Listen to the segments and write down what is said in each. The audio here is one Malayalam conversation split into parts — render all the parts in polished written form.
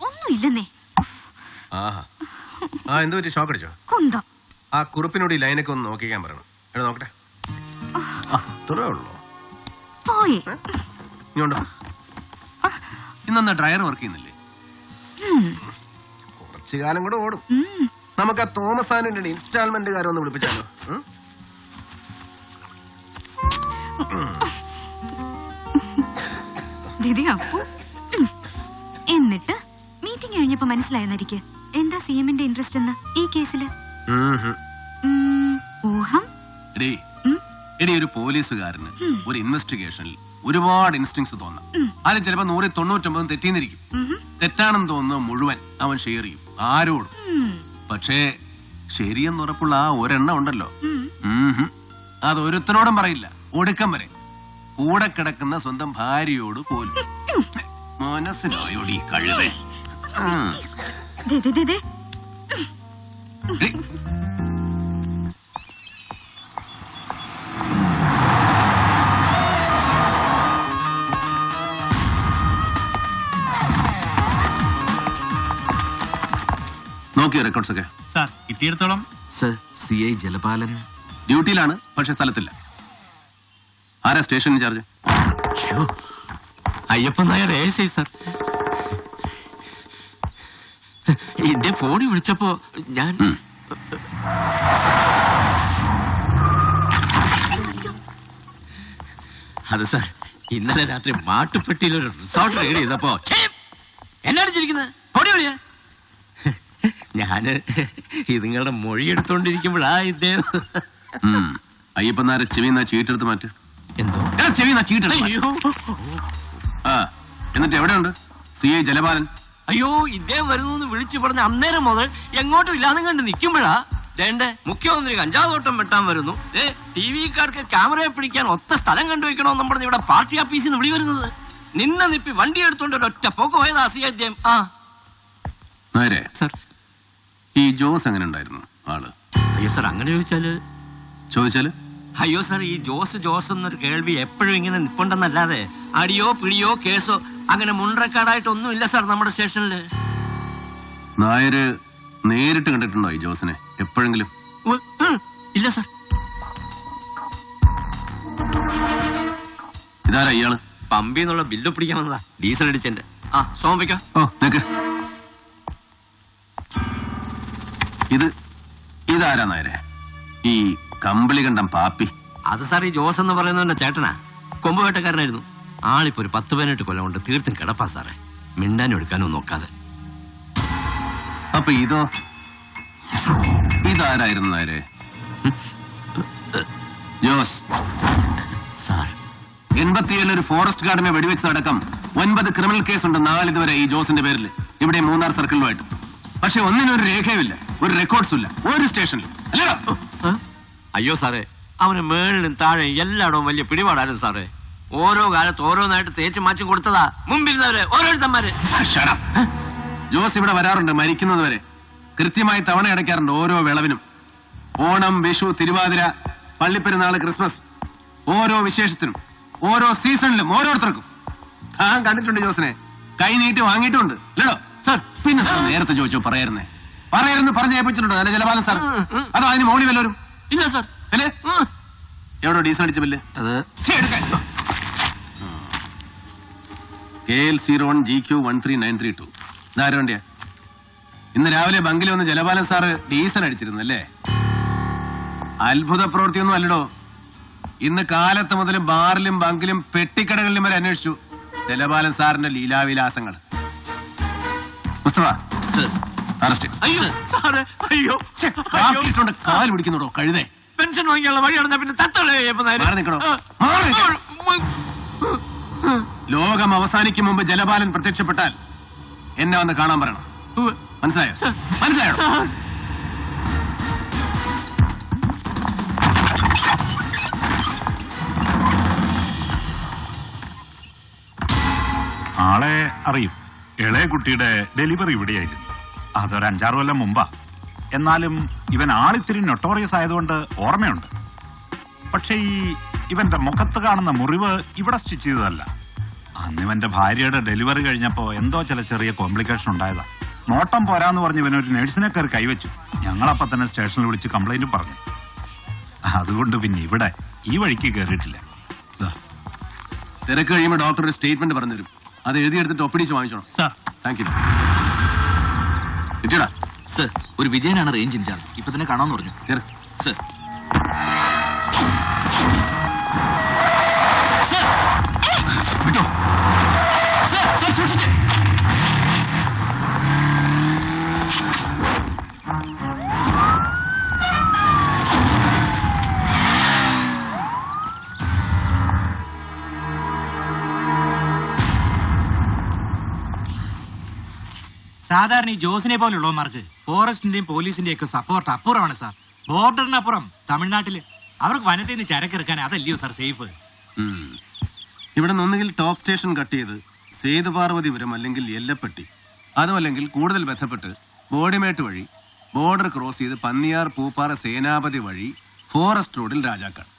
ഒന്നുമില്ലെന്നേ. എന്ത് പറ്റി? ഷോക്ക് അടിച്ചോ? കുന്തം. ആ കുറിപ്പിനോട് ഈ ലൈനൊക്കെ ഒന്ന് നോക്കിക്കാൻ പറയണം. എടാ നോക്കട്ടെ. ഇത്രേ ഉള്ളൂ. പോയി. ഇങ്ങോട്ടോ. ഇന്നെന്നാ ഡ്രയർ വർക്ക് ചെയ്യുന്നില്ലേ? കുറച്ചു കാലം കൂടെ ഓടും. നമുക്ക് ആ തോമസ് ആനിന്റെ ഇൻസ്റ്റാൾമെന്റുകാരൊന്ന് വിളിപ്പിച്ചാലോ? എന്നിട്ട് മീറ്റിംഗ് കഴിഞ്ഞപ്പോ മനസ്സിലായെന്നിരിക്കെ എന്താ സിഎമ്മിന്റെ ഇൻട്രസ്റ്റ് എന്ന് ഈ കേസില്? ഊഹം. ഒരു പോലീസുകാരന് ഒരു ഇൻവെസ്റ്റിഗേഷനിൽ ഒരുപാട് ഇൻസ്റ്റിങ്സ് തോന്നാം. അത് ചിലപ്പോ 199 തെറ്റിന്നിരിക്കും. തെറ്റാണെന്ന് തോന്നുന്നത് മുഴുവൻ അവൻ ഷെയർ ചെയ്യും ആരോടും. പക്ഷേ ശരിയെന്ന് ഉറപ്പുള്ള ആ ഒരെണ്ണം ഉണ്ടല്ലോ, അത് ഒരുത്തനോടും പറയില്ല. ഒടുക്കം വരെ കൂടെ കിടക്കുന്ന സ്വന്തം ഭാര്യയോട് പോലും. മനസ്സിലായോടി കഴുതേ? നോക്കിയോ റെക്കോർഡ്സ് ഒക്കെ? സാർ കിട്ടിയിടത്തോളം. സർ, CI ജലപാലൻ ഡ്യൂട്ടിയിലാണ്, പക്ഷെ സ്ഥലത്തില്ല. ആരാ station incharge? Ayyappan Nair ASI sir. എന്റെ ഫോണിൽ വിളിച്ചപ്പോ ഞാൻ അത് സാർ, ഇന്നലെ രാത്രി മാട്ടുപ്പെട്ടിയിൽ ഒരു റിസോർട്ട് റെയ്ഡ് ചെയ്തപ്പോ എന്നാണ് ചിരിക്കുന്നത്? ഓടിയോളിയാ. ഞാന് ഇതുങ്ങളുടെ മൊഴി എടുത്തോണ്ടിരിക്കുമ്പോഴാ ഇദ്ദേഹം. അയ്യപ്പൻ നായർ ചെവിന്നാ ചീട്ടെടുത്ത് മാറ്റ്. എന്തോ ചെവിന്നാ ചീട്ടെടുത്ത്. എന്നിട്ട് എവിടെയുണ്ട് CI ജലപാലൻ? അയ്യോ, ഇദ്ദേഹം വരുന്നു വിളിച്ചു പറഞ്ഞ അന്നേരം മുതൽ എങ്ങോട്ടും ഇല്ലാതെ കണ്ട് നിൽക്കുമ്പോഴാ ദേണ്ടേ മുഖ്യമന്ത്രി കഞ്ചാവോട്ടം വെട്ടാൻ വരുന്നു. TV-ക്കാർക്ക് ക്യാമറയെ പിടിക്കാൻ ഒത്ത സ്ഥലം കണ്ടുവെക്കണമെന്നും പറഞ്ഞ് ഇവിടെ പാർട്ടി ഓഫീസിൽ നിന്ന് വിളി വരുന്നത്. നിന്നെ നിപ്പി വണ്ടി എടുത്തോണ്ട് ഒരൊറ്റ പോക്ക് പോയതാ CI അദ്ദേഹം. നേരെ സർ, ഈ ജോസ് എങ്ങനെ ഉണ്ടായിരുന്നു ആള്? അയ്യോ സാർ, അങ്ങനെ ചോദിച്ചാല് അയ്യോ സാർ, ഈ ജോസ് എന്നൊരു കേൾവി എപ്പോഴും ഇങ്ങനെ നിപ്പുണ്ടെന്നല്ലാതെ അടിയോ പിടിയോ കേസോ അങ്ങനെ മുൻറെക്കാർഡായിട്ടൊന്നും ഇല്ല സാർ നമ്മുടെ സ്റ്റേഷനില്. നായര് നേരിട്ട് കണ്ടിട്ടുണ്ടോ ഈ ജോസിനെ എപ്പോഴെങ്കിലും? ഇല്ല സാർ. ഇതാരാ ഇയാള്? പമ്പിന്നുള്ള ബില്ല് പിടിക്കാൻ വന്നതാ, ഡീസൽ അടിച്ചെന്റെ. സോമിക്ക. ഇതാരാ നായരെ? ഈ കമ്പിളി കണ്ടം പാപ്പി? അത് സാർ ഈ ജോസ് എന്ന് പറയുന്നവന്റെ ചേട്ടനാ, കൊമ്പുവേട്ടക്കാരനായിരുന്നു. ആളിപ്പോ ഒരു 10-18 കൊല്ലം കൊണ്ട് തീർത്തും കിടപ്പാ സാറേ, മിണ്ടാനും എടുക്കാനും നോക്കാതെ. അപ്പൊ ഇതാരായിരുന്നു നായരെ? ജോസ് സാർ, 87 ഒരു ഫോറസ്റ്റ് ഗാർഡിനെ വെടിവെച്ചതടക്കം 9 ക്രിമിനൽ കേസുണ്ട് നാളിതുവരെ ഈ ജോസിന്റെ പേരിൽ, ഇവിടെ 3 സർക്കിളിലുമായിട്ട്. പക്ഷെ ഒന്നിനൊരു രേഖയുമില്ല, ഒരു റെക്കോർഡ്സും ഇല്ല ഒരു സ്റ്റേഷനിൽ. അയ്യോ സാറേ, അവന് മേളിലും താഴെ എല്ലായിടവും വലിയ പിടിപാടായിരുന്നു സാറേ. ഓരോ കാലത്ത് ഓരോന്നായിട്ട് തേച്ച് മാച്ചും കൊടുത്തതാ മുമ്പിരുന്നവര് ഓരോരുത്തന്മാര്. ജോസ് ഇവിടെ വരാറുണ്ട് മരിക്കുന്നത് വരെ. കൃത്യമായി തവണ അടയ്ക്കാറുണ്ട് ഓരോ വിളവിനും. ഓണം, വിഷു, തിരുവാതിര, പള്ളിപ്പെരുന്നാള്, ക്രിസ്മസ്, ഓരോ വിശേഷത്തിനും ഓരോ സീസണിലും ഓരോരുത്തർക്കും. താൻ കണ്ടിട്ടുണ്ട് ജോസിനെ, കൈ നീട്ടി വാങ്ങിയിട്ടുണ്ട് അല്ലടോ സാർ? പിന്നെ നേരത്തെ ചോദിച്ചോ പറയായിരുന്നു പറഞ്ഞ് ഏൽപ്പിച്ചിട്ടുണ്ടോ അല്ലെ ജലപാലൻ സാർ? അതോ അതിന് മോളി വല്ലവരും? ഇല്ല സാർ. അല്ലേ? എവിടോ ഡീസൽ അടിച്ച ബില്ല്? KL01 GQ13932. ഇതാര വണ്ടിയാ? ഇന്ന് രാവിലെ ബങ്കിൽ വന്ന് ജലപാലൻ സാറ് ഡീസൽ അടിച്ചിരുന്നല്ലേ? അത്ഭുത പ്രവൃത്തിയൊന്നും അല്ലടോ. ഇന്ന് കാലത്ത് മുതൽ ബാറിലും ബങ്കിലും പെട്ടിക്കടകളിലും വരെ അന്വേഷിച്ചു ജലപാലൻ സാറിന്റെ ലീലാവിലാസങ്ങൾ. മുസ്തഫ അറസ്റ്റ്. കാല് പിടിക്കുന്നുണ്ടോ കഴുതേ? പെൻഷൻ വാങ്ങിയുള്ള വഴിയാണ് പിന്നെ നിൽക്കണോ? ലോകം അവസാനിക്കും മുമ്പ് ജലപാലൻ പ്രത്യക്ഷപ്പെട്ടാൽ എന്നെ വന്ന് കാണാൻ പറയണം. മനസ്സിലായോ? ആളെ അറിയും. ഇളയ കുട്ടിയുടെ ഡെലിവറി ഇവിടെയായിരുന്നു. അതൊരു 5-6 കൊല്ലം മുമ്പാ. എന്നാലും ഇവൻ ആളിത്തിരി നൊട്ടോറിയസ് ആയതുകൊണ്ട് ഓർമ്മയുണ്ട്. പക്ഷെ ഇവന്റെ മുഖത്ത് കാണുന്ന മുറിവ് ഇവിടെ സ്റ്റിച്ച് ചെയ്തതല്ല, അന്ന് ഇവന്റെ ഭാര്യയുടെ ഡെലിവറി കഴിഞ്ഞപ്പോ എന്തോ ചില ചെറിയ കോംപ്ലിക്കേഷൻ ഉണ്ടായതാ. നോട്ടം പോരാന്ന് പറഞ്ഞ് ഇവനൊരു നഴ്സിനെ കയറി കൈവച്ചു. ഞങ്ങളപ്പോ തന്നെ സ്റ്റേഷനിൽ വിളിച്ച് കംപ്ലൈന്റ് പറഞ്ഞു. അതുകൊണ്ട് പിന്നെ ഇവിടെ ഈ വഴിക്ക് കയറിയിട്ടില്ല. തിരക്ക് കഴിയുമ്പോൾ ഡോക്ടർ ഒരു സ്റ്റേറ്റ്മെന്റ് പറഞ്ഞുതരും. അത് എഴുതിയെടുത്തിട്ട് ഒപ്പിടിച്ച് വാങ്ങിച്ചോണം. സാർ. Thank you. കിട്ടിയടാ? സർ, ഒരു വിജയനാണ് റേഞ്ച് ഇൻചാർജ്. ഇപ്പൊ തന്നെ കാണാമെന്ന് പറഞ്ഞു. കേറ്. സർ. വിട്ടോ. സാധാരണ ഈ ജോസിനെ പോലുള്ളവന്മാർക്ക് ഫോറസ്റ്റിന്റെയും പോലീസിന്റെയും ഒക്കെ സപ്പോർട്ട് അപ്പുറമാണ് സാർ. ബോർഡറിനപ്പുറം തമിഴ്നാട്ടില് അവർക്ക് വനത്തിൽ നിന്ന് ചരക്കിറക്കാൻ അതല്ലയോ സാർ സേഫ്. ഇവിടെ നിന്ന് ഒന്നുകിൽ ടോപ്പ് സ്റ്റേഷൻ കട്ട് ചെയ്ത് സേതുപാർവതിപുരം അല്ലെങ്കിൽ എല്ലപ്പെട്ടി, അതുമല്ലെങ്കിൽ കൂടുതൽ ബന്ധപ്പെട്ട് ബോഡിമേട്ട് വഴി ബോർഡർ ക്രോസ് ചെയ്ത് പന്നിയാർ പൂപ്പാറ സേനാപതി വഴി ഫോറസ്റ്റ് റോഡിൽ രാജാക്കാട്.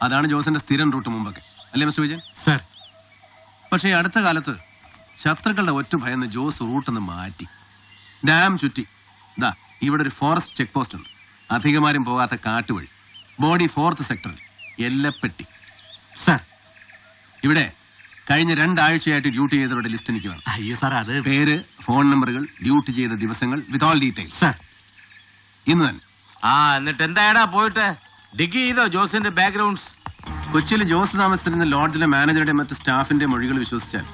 അതാണ് ജോസിന്റെ സ്ഥിരം റൂട്ട് മുമ്പൊക്കെ, അല്ലേ മിസ്റ്റർ വിജയൻ? സാർ. പക്ഷേ അടുത്ത കാലത്ത് ശത്രുക്കളുടെ ഒറ്റ ഭയന്ന് ജോസ് റൂട്ടൊന്ന് മാറ്റി. ഡാം ചുറ്റി ദാ ഇവിടെ ഒരു ഫോറസ്റ്റ് ചെക്ക് പോസ്റ്റ് ഉണ്ട്. അധികമാരും പോകാത്ത കാട്ടുവഴി ബോഡി 4th സെക്ടറിൽ എല്ലപ്പെട്ടി. സാർ. ഇവിടെ കഴിഞ്ഞ 2 ആഴ്ചയായിട്ട് ഡ്യൂട്ടി ചെയ്തവരുടെ ലിസ്റ്റ് എനിക്ക് വേണം. അയ്യോ സാർ, അത് പേര്, ഫോൺ നമ്പറുകൾ, ഡ്യൂട്ടി ചെയ്ത ദിവസങ്ങൾ വിത്ത് ഓൾ ഡീറ്റെയിൽസ്. സാർ. ഇന്ന് തന്നെ. എന്നിട്ട് എന്തായടാ പോയിട്ട് ഡിഗ് ചെയ്തോ ജോസിന്റെ ബാക്ക്ഗ്രൗണ്ട്സ്? കൊച്ചിയിൽ ജോസ് താമസിച്ചിരുന്ന ലോഡ്ജിലെ മാനേജറുടെ മറ്റ് സ്റ്റാഫിന്റെ മൊഴികൾ വിശ്വസിച്ചാൽ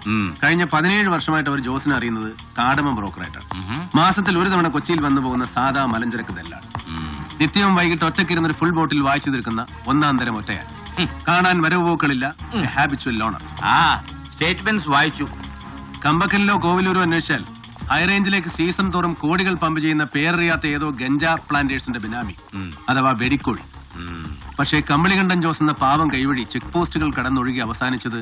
കഴിഞ്ഞ 17 വർഷമായിട്ട് അവർ ജോസിനെ അറിയുന്നത് കാടമ ബ്രോക്കറായിട്ടാണ്. മാസത്തിൽ ഒരു തവണ കൊച്ചിയിൽ വന്നു പോകുന്ന സാധാ മലഞ്ചരക്ക് ദല്ലാൾ. നിത്യവും വൈകിട്ട് ഒറ്റയ്ക്കിരുന്ന ഒരു ഫുൾ ബോട്ടിൽ വായിച്ചു തീർക്കുന്ന 1-ാം തരം ഒറ്റയാൻ. കാണാൻ വരവ് പോക്കളില്ല, ഹാബിച്വൽ ലോണർ. സ്റ്റേറ്റ്മെന്റ്സ് വായിച്ചു. കമ്പക്കലിലോ കോവിലൂരോ അന്വേഷിച്ചാൽ ഹൈറേഞ്ചിലേക്ക് സീസൺ തോറും കോടികൾ പമ്പ് ചെയ്യുന്ന പേരറിയാത്ത ഏതോ ഗഞ്ചാ പ്ലാന്റേഴ്സിന്റെ ബിനാമി അഥവാ വെടിക്കോഴി. പക്ഷേ കമ്പളികണ്ഠൻ ജോസ് എന്ന പാവം കൈവഴി ചെക്ക് പോസ്റ്റുകൾ കടന്നൊഴുകി അവസാനിച്ചത്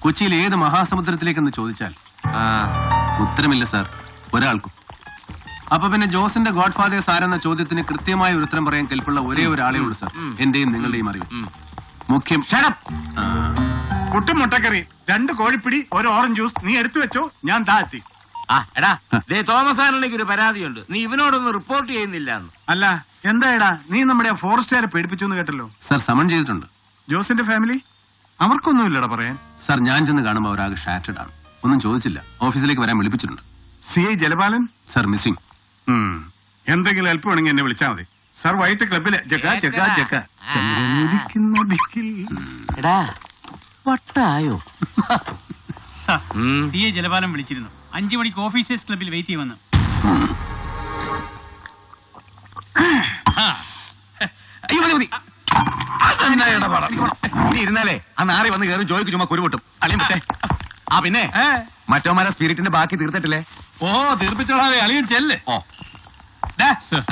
കൊച്ചിയിൽ ഏത് മഹാസമുദ്രത്തിലേക്കെന്ന് ചോദിച്ചാൽ ഉത്തരമില്ല സാർ, ഒരാൾക്കും. അപ്പൊ പിന്നെ ജോസിന്റെ ഗോഡ് ഫാദേഴ്സ് ആരെന്ന ചോദ്യത്തിന് കൃത്യമായ ഒരു ഉത്തരം പറയാൻ കെൽപ്പുള്ള ഒരേ ഒരാളേ ഉള്ളൂ സാർ, എന്റെയും നിങ്ങളുടെയും അറിവ്. മുഖ്യം പുട്ടും മുട്ടക്കറി, 2 കോഴിപ്പിടി, ഒരു ഓറഞ്ച് ജ്യൂസ് നീ എടുത്തു വെച്ചോ, ഞാൻ താഴ്ത്തി. എടാ തോമസ് ആറിലേക്ക് ഒരു പരാതിയുണ്ട്, നീ ഇവനോടൊന്ന് റിപ്പോർട്ട് ചെയ്യുന്നില്ല. അല്ല എന്താ നീ നമ്മുടെ ഫോറസ്റ്റുകാരെ പേടിപ്പിച്ചു എന്ന് കേട്ടല്ലോ. സാർ സമൺ ചെയ്തിട്ടുണ്ട്. ജോസിന്റെ ഫാമിലി അവർക്കൊന്നുമില്ലടാ പറയാൻ. സാർ ഞാൻ ചെന്ന് കാണുമ്പോൾ അവരാകെ ഷാറ്റഡ് ആണ്. ഒന്നും ചോദിച്ചില്ല, ഓഫീസിലേക്ക് വരാൻ വിളിപ്പിച്ചിട്ടുണ്ട്. CI ജലപാലൻ sir missing. എന്തെങ്കിലും ഹെൽപ്പ് വേണമെങ്കിൽ എന്നെ വിളിച്ചാൽ മതി സാർ. വൈകിട്ട് ക്ലബില് വട്ടായോ? സാർ, CA ജലപാലം വിളിച്ചിരുന്നു. 5 മണിക്ക് ഓഫീസേഴ്സ് ക്ലബിൽ വെയിറ്റ് ചെയ്യുമെന്ന്. ഇരുന്നാലേ ആ നാറി വന്ന് കയറി ജോയ്ക്ക് ചുമ്മാ കുരുപൊട്ടും. അളിയൻ പിന്നെ മറ്റോമാരെ സ്പിരിറ്റിന്റെ ബാക്കി തീർത്തിട്ടില്ലേ? തീർപ്പിച്ചോളാവേ, അളിയൻ ചെല്ലേ.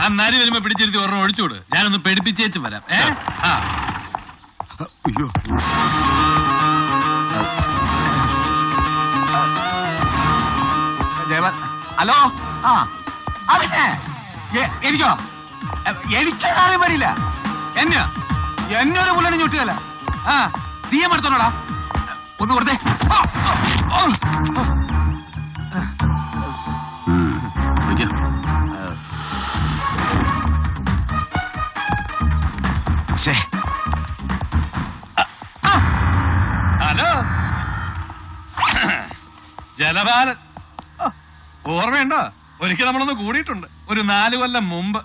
ആ നാരി വരുമ്പോ പിടിച്ചിരുത്തി ഒരെണ്ണം ഒഴിച്ചുകൂട്. ഞാനൊന്ന് പെടിപ്പിച്ചേച്ച് വരാം. അയ്യോ ഹലോ. പിന്നെ എനിക്കോ എനിക്കറിയാൻ പാടില്ല. എന്നൊരു പുള്ളി ചുട്ടുകല്ല. CM എടുത്തോളാ, ഒന്ന് കൊടുത്തേ. ഹലോ ജലപാലൻ, ഓർമ്മയുണ്ടോ? ഒരിക്കൽ നമ്മളൊന്ന് കൂടിയിട്ടുണ്ട്, ഒരു 4 കൊല്ലം മുമ്പ്.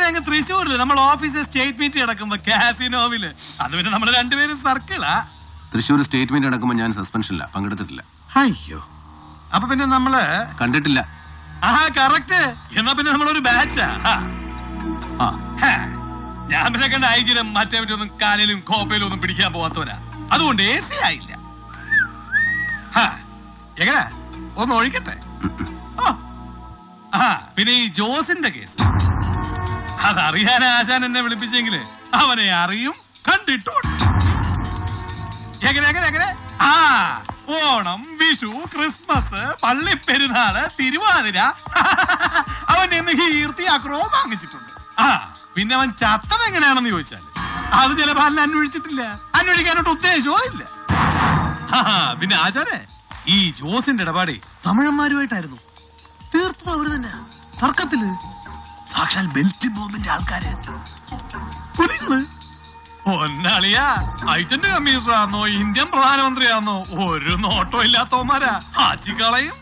അങ്ങ് തൃശ്ശൂരില് നമ്മൾ ഓഫീസിൽ സ്റ്റേറ്റ് മീറ്റ് കിടക്കുമ്പോ കാസിനോവില്. അത് പിന്നെ നമ്മള് 2 പേരും സർക്കിളാ. തൃശ്ശൂർ സ്റ്റേറ്റ് മീറ്റ് നടക്കുമ്പോൾ ഞാൻ സസ്പെൻഷനില്ല, പങ്കെടുത്തിട്ടില്ല. അയ്യോ, അപ്പൊ പിന്നെ നമ്മള് കണ്ടിട്ടില്ല. കറക്റ്റ്. എന്നാ പിന്നെ നമ്മളൊരു ബാച്ചാ. ഞാൻ പിന്നെ കണ്ട ഐജിലും മറ്റേ ഒന്നും കാലിലും കോപ്പയിലും ഒന്നും പിടിക്കാൻ പോവാത്തവരാ. അതുകൊണ്ട് ഏസി ആയില്ല. എങ്ങനെ ഒന്ന് ഒഴിക്കട്ടെ. പിന്നെ ഈ ജോസിന്റെ കേസ് അതറിയാൻ ആശാൻ എന്നെ വിളിപ്പിച്ചെങ്കില് അവനെ അറിയും, കണ്ടിട്ടുണ്ട്. എങ്ങനെ ഓണം, വിഷു, ക്രിസ്മസ്, പള്ളിപ്പെരുന്നാള്, തിരുവാതിര അവന്റെ ഇന്ന് കീർത്തി അക്രമം വാങ്ങിച്ചിട്ടുണ്ട്. പിന്നെ അവൻ ചത്തത് എങ്ങനെയാണെന്ന് ചോദിച്ചാല് അത് ജലപാലനെ അന്വേഷിച്ചിട്ടില്ല, അന്വേഷിക്കാനോട്ട് ഉദ്ദേശവും ഇല്ല. പിന്നെ ആചാരെ ഈ ജോസിന്റെ ഇടപാടെ തമിഴന്മാരുമായിട്ടായിരുന്നു. തീർത്തത് അവര് തന്നെ തർക്കത്തില്. സാക്ഷാൽ ബെൽറ്റ് ബോംബിന്റെ ആൾക്കാര് പുലികള്. ഒന്നളിയ ഐറ്റന്റ് കമ്മീഷണറാന്നോ ഇന്ത്യൻ പ്രധാനമന്ത്രിയാന്നോ ഒരു നോട്ടോ ഇല്ലാത്തവന്മാരാ. ആച്ചിക്കളയും.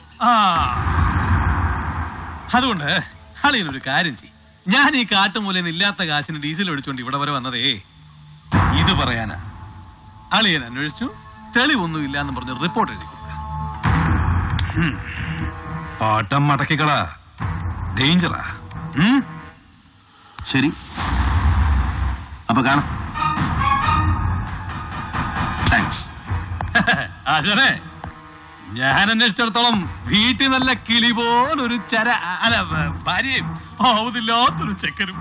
അതുകൊണ്ട് അളിയനൊരു കാര്യം ചെയ്യും. ഞാൻ ഈ കാട്ടുമൂലന്ന് ഇല്ലാത്ത കാശിന് ഡീസൽ ഒഴിച്ചോണ്ട് ഇവിടെ വരെ വന്നതേ ഇത് പറയാനാ. അളിയൻ അന്വേഷിച്ചു, തെളിവൊന്നും ഇല്ല എന്ന് പറഞ്ഞ് റിപ്പോർട്ട് എഴുതി കൊടുക്ക. പാട്ടം മടക്കിക്കളാ, ഡേഞ്ചറാ. ശരി, അപ്പൊ കാണാം. താങ്ക്സ്. ആശാനെ, ഞാൻ അന്വേഷിച്ചിടത്തോളം വീട്ടിൽ നല്ല കിളി പോലൊരു ഭാര്യയും ആവുതില്ലാത്തൊരു ചെക്കനും.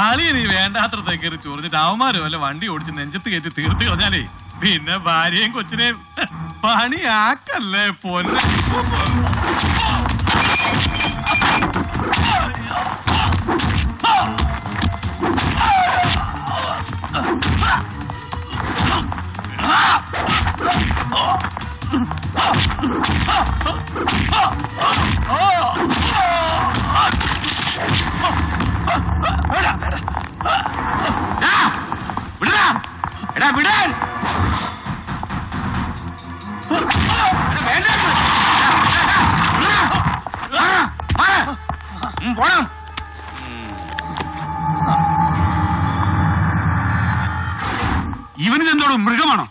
അളിയനീ വേണ്ടാത്ര കയറി ചൊറിഞ്ഞിട്ട് അവന്മാര് വല്ല വണ്ടി ഓടിച്ച് നെഞ്ചത്ത് കയറ്റി തീർത്ത് കളഞ്ഞാലേ പിന്നെ ഭാര്യയും കൊച്ചിനെയും പണിയാക്കല്ലേ പൊന്നെ. എടാ വിടാൻ പോണം. ഇവനിതെന്തോടും മൃഗമാണോ?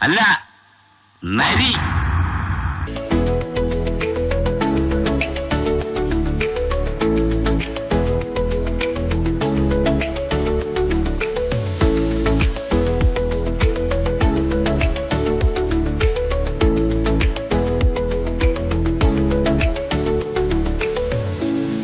അല്ല, നരി.